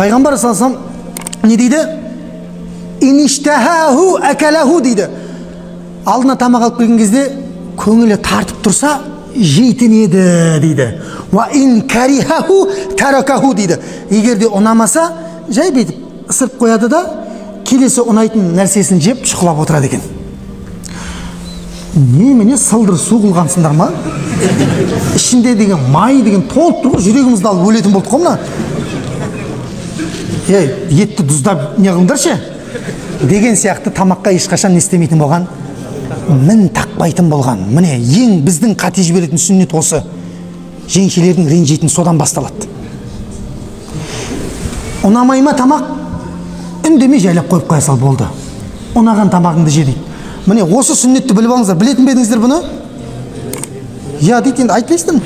Пайғамбар салсам не дейді? Иништахаху акалаху дейді. Алдына тамақ алып келген кезде көңілі тартып тұрса жейтін еді дейді. Ва ин карихаху таракаху дейді. Егер де ұнамаса жай бетіп ысырып қояды да келесі ұнайтын нәрсесін жеп шұқылап отырады екен. Немене сылдыр су қылғансыңдар ма? Ішінде деген май деген толып тұр ғой, жүрегімізді алып өлетін болдық қой мына. Етті тұздап не қылыңдаршы деген сияқты тамаққа ешқашан не істемейтін болған, мін тақпайтын болған. Міне ең біздің қате жіберетін сүннет осы. Жеңшелердің ренжитін содан басталады. Ұнамай ма тамақ? Үндемей жайлап қойып қоя сал болды. Ұнаған тамағыңды же дейді. Міне осы сүннетті біліп алыңыздар. Білетін бе едіңіздер бұны? Я дейді, енді айтпайсың.